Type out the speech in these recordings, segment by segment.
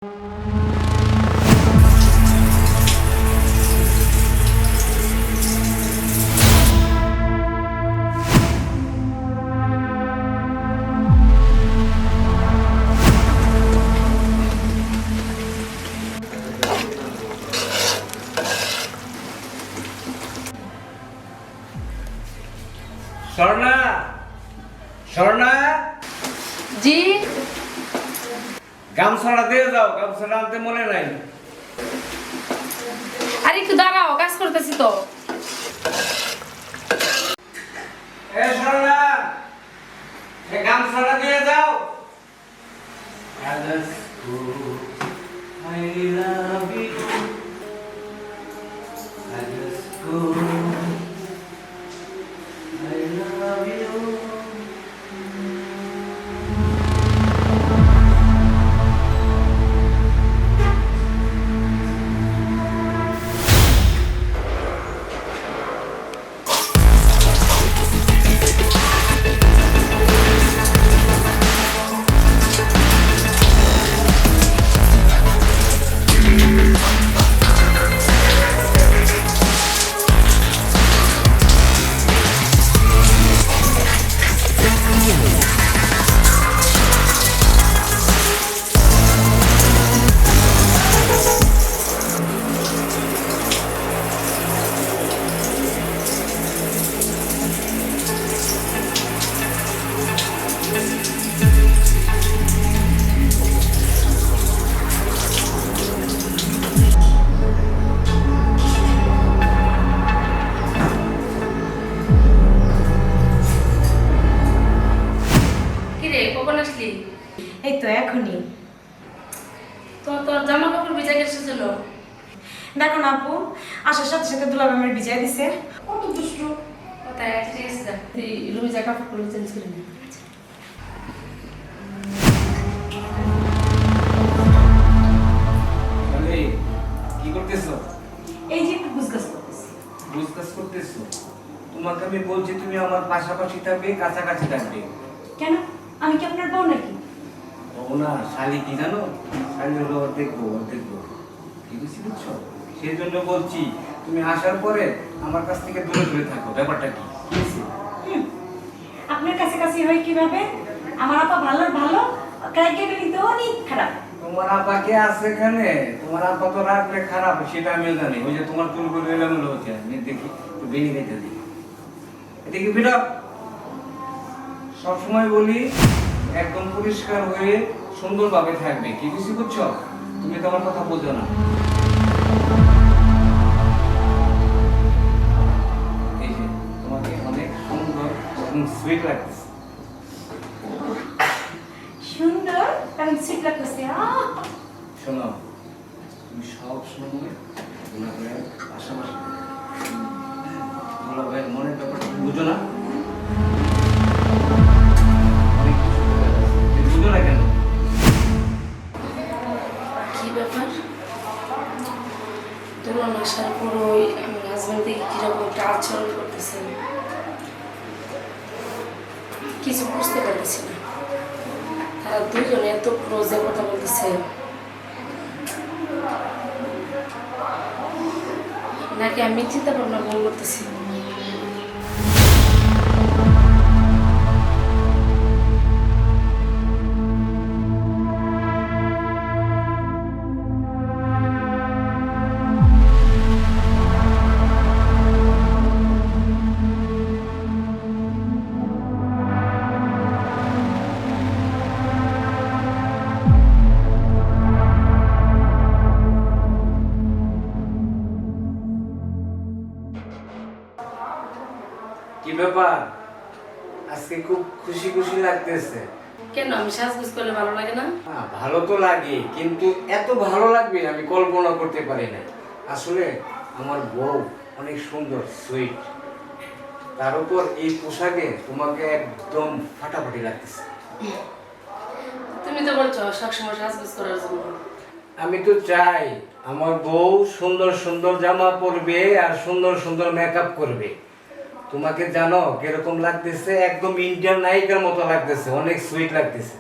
স্বর্ণা, স্বর্ণা, জি গামছাটা দিয়ে যাও, গামছাটা আনতে মনে নাই। আরে একটু দাঁড়াও, কাজ করতেছি তো। এ স্বর্ণা, এই গামছাটা দিয়ে যাও। I love you. I just go. I love you. কিরে কখন আসলি? এই তো এখনই। তোর জামা কাপড় ভিজা গেছিল। দেখো না আপু, আসার সাথে সাথে দুলাভাই আমার বিজয় দিছে। কত দুষ্টু। কোথায় ঠিক আছে, যা তুই রুমে যা, কাপড় চেঞ্জ করে নে। আরে, কি করতেছো? এই যে একটু গুজগাছ করতেছি। বুঝকাজ করতেছো? তোমাকে আমি বলছি তুমি আমার পাশাপাশি থাকবে, কাছাকাছি থাকবে। কেন, আমি কি আপনার বউ নাকি? ও না, শালি কি জানো? শালি হলো দেখবো কি বুঝছো? সেই জন্য বলছি তুমি আসার পরে আমার কাছ থেকে দূরে দূরে থাকো। ব্যাপারটা কি? কি হয়েছে? হুম, আপনার কাছে কাছে হয় কিভাবে? আমার আপা ভালো ভালো, ক্রাইটেরিয়া কিন্তু অনেক খারাপ। তোমার আপা কে আছে এখানে? তোমার আপা তো রাখলে খারাপ, সেটা আমিও জানি। ওই যে তোমার চুলগুলো এলোমেলো হচ্ছে, আমি দেখি একটু বেরিয়ে গেছে দিই। এদিকে ফিরো। সবসময় বলি একদম পরিষ্কার হয়ে সুন্দরভাবে থাকবে। কি বুঝছি বুঝছো? তুমি তো আমার কথা বোঝো না। এই যে তোমাকে অনেক সুন্দর এবং সুইট লাগতেছে। সুন্দর কারণ সিট লাগতেছে। শোনো, তুমি সব সময় দুলাভাইয়ের পাশাপাশি দুলাভাইয়ের মনের ব্যাপারটা তুমি বুঝো না? অনেক কিছু করে আছে। তুমি বুঝো না কেন? কি ব্যাপার? দুলান আসার পর ওই আমার হাজবেন্ড থেকে কিরকম একটা আচরণ করতেছে, কিছু বুঝতে পারতেছি না। তারা দুজনে এত ক্লোজে কথা বলতেছে, নাকি আমি চিন্তা ভাবনা ভুল করতেছি? কি ব্যাপার? আজকে খুব খুশি খুশি লাগতেছে। কেন, আমি সাজগুজ করলে ভালো লাগে না? ভালো তো লাগে, কিন্তু এত ভালো লাগবে আমি কল্পনা করতে পারি না। আসলে আমার বউ অনেক সুন্দর, সুইট, তার উপর এই পোশাকে তোমাকে একদম ফাটাফাটি লাগতেছে। তুমি তো বলছো সবসময় সাজগুজ করার জন্য। আমি তো চাই আমার বউ সুন্দর সুন্দর জামা পরবে আর সুন্দর সুন্দর মেকআপ করবে। তোমাকে জানো কিরকম লাগতেছে? একদম ইন্ডিয়ান নায়িকার মতো লাগতেছে, অনেক সুইট লাগতেছে।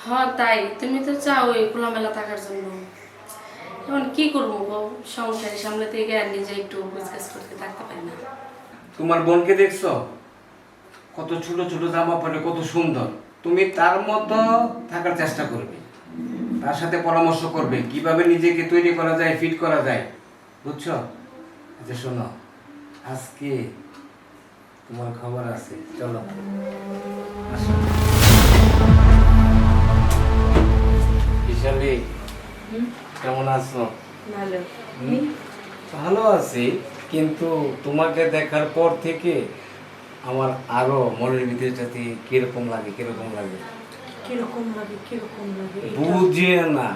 হ, হ্যাঁ তাই, তুমি তো চাও এই খোলামেলা থাকার জন্য। এখন কি করবো গো, সংসারে সামলাতে গিয়ে আর নিজে একটু কাজ করতে থাকতে পারি না। তোমার বোনকে দেখছো কত ছোট ছোট জামা পরে কত সুন্দর, তুমি তার মতো থাকার চেষ্টা করবে, তার সাথে পরামর্শ করবে কিভাবে নিজেকে তৈরি করা যায়, ফিট করা যায়, বুঝছো? আচ্ছা শোনো, আজকে তোমার খবর আছে, চলো আসো। বিশালী, কেমন আছো? ভালো। ভালো আছি, কিন্তু তোমাকে দেখার পর থেকে আমার আরো মনের ভিতরটাতে কিরকম লাগে কিরকম লাগে কিরকম লাগে কিরকম লাগে বুঝে না।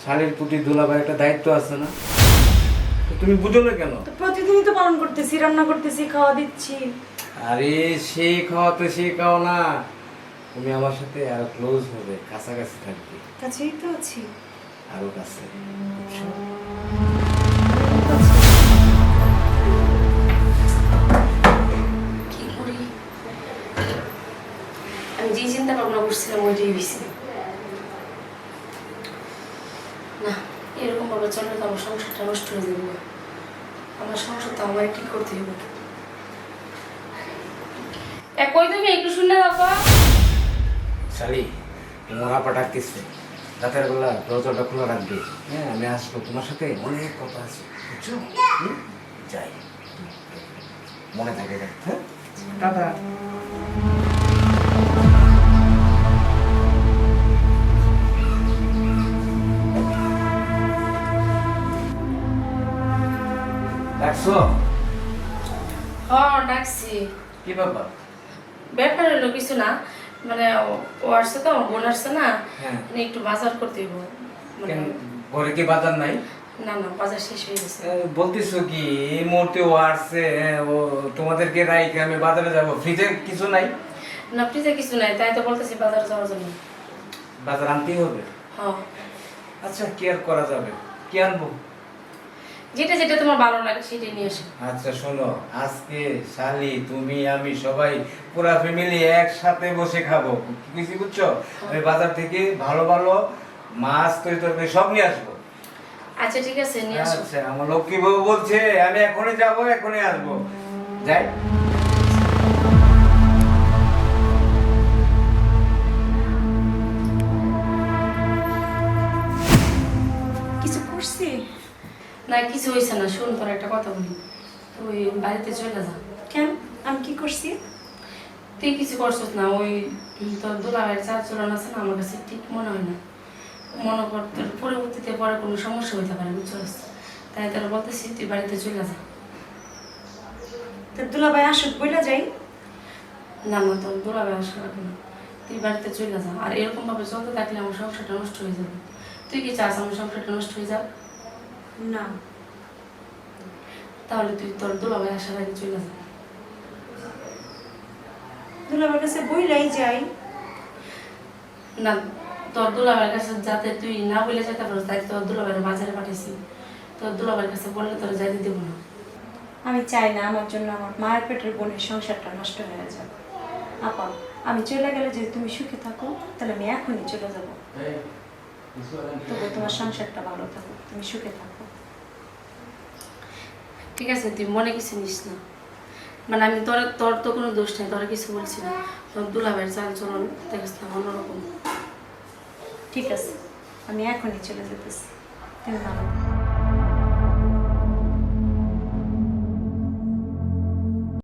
শালীর প্রতি দুলাভাই একটা দায়িত্ব আছে না, তো তুমি বুঝো না কেন? তো প্রতিদিনই তো পালন করতেছি, রান্না করতেছি, খাওয়া দিচ্ছি। আরে সেই খাওয়াতে সেই খাও না, তুমি আমার সাথে আরো ক্লোজ হবে, কাছাকাছি থাকবে, কাছেই তো আছি। আরো কাছে, বুঝছো? কি করি, আমি যে চিন্তা ভাবনা করছিলাম ওইটাই হয়েছে। না, এরকম ভাবে চলে তো আমার সংসারটা নষ্ট হয়ে যাবে। আমার সংসার তো আমার ঠিক করতে হবে। কই তুমি একটু শুনে রাখো। শালী, তোমার আপা ডাকতেছে, রাতের বেলা দরজাটা খোলা রাখবে। হ্যাঁ, আমি আসবো, তোমার সাথে অনেক কথা আছে, বুঝছো? যাই, মনে থাকে দেখ। হ্যাঁ, টাটা। ডাকছো? হ্যাঁ ডাকছি। কি ব্যাপার? ব্যাপার হলো কিছু না, মানে ও আসছে তো, আমার বোন আসছে না, হ্যাঁ। মানে একটু বাজার করতে হইব। মানে কেন, ঘরে কি বাজার নাই? না না, বাজার শেষ হয়ে গেছে। বলতেছো কি এই মুহূর্তে ও আসছে, ও তোমাদেরকে রাইখে আমি বাজারে যাব, ফ্রিজে কিছু নাই? না ফ্রিজে কিছু নাই, তাই তো বলতেছি বাজারে যাওয়ার জন্য। বাজার আনতেই হবে। হ্যাঁ, আচ্ছা, কি আর করা যাবে, কি আনবো? যেটা যেটা তোমার ভালো লাগে সেটাই নিয়ে আসো। আচ্ছা শোনো, আজকে শালি, তুমি, আমি সবাই পুরা ফ্যামিলি একসাথে বসে খাবো, কিছু বুঝছো? আমি বাজার থেকে ভালো ভালো মাছ তরকারি সব নিয়ে আসবো। আচ্ছা ঠিক আছে, নিয়ে আসো। আচ্ছা, আমার লক্ষ্মী বাবু বলছে আমি এখনই যাবো, এখনই আসবো, যাই। কিছু করছি? না কিছু হয়েছে না, শোন তোর একটা কথা বলি, তুই বাড়িতে চলে যা। কেন, আমি কি করছি? তুই কিছু করছিস না, ওই তোর দুলাভাইয়ের চাল চলন আছে না, আমার কাছে ঠিক মনে হয় না। মনে কর তোর পরবর্তীতে পরে কোনো সমস্যা হইতে পারে, বুঝছিস? তাই তোরা বলতেছি তুই বাড়িতে চলে যা। তো দুলাভাই আসুক, বইলা যাই। না না, তোর দুলাভাই আসা লাগবে না, তুই বাড়িতে চলে যা। আর এরকম ভাবে চলতে থাকলে আমার সংসারটা নষ্ট হয়ে যাবে। তুই কি চাস আমার সংসারটা নষ্ট হয়ে যাক? না, তাহলে তুই তোর দুলাভাই আসার আগে চলে যা। দুলাভাইয়ের কাছে বইলাই যাই। না, তোর দুলাভাইয়ের কাছে যাতে তুই না বলে যেতে পারিস, তাই তোর দুলাভাইয়ের বাজারে পাঠিয়েছি। তোর দুলাভাইয়ের কাছে বললে তোর যাইতে দেবো না। আমি চাই না আমার জন্য আমার মায়ের পেটের বোনের সংসারটা নষ্ট হয়ে যাবে। আপা, আমি চলে গেলে যদি তুমি সুখে থাকো, তাহলে আমি এখনই চলে যাব। তবু তোমার সংসারটা ভালো থাকো, তুমি সুখে থাকো। ঠিক আছে, তুই মনে কিছু নিস না। মানে আমি তোর তোর তো কোনো দোষ নেই, তোরা কিছু বলছি না। তোর দুলাভাইয়ের চাল চলন দেখিস না অন্যরকম। ঠিক আছে, আমি এখনই চলে যেতেছি, তুমি ভালো থাকো।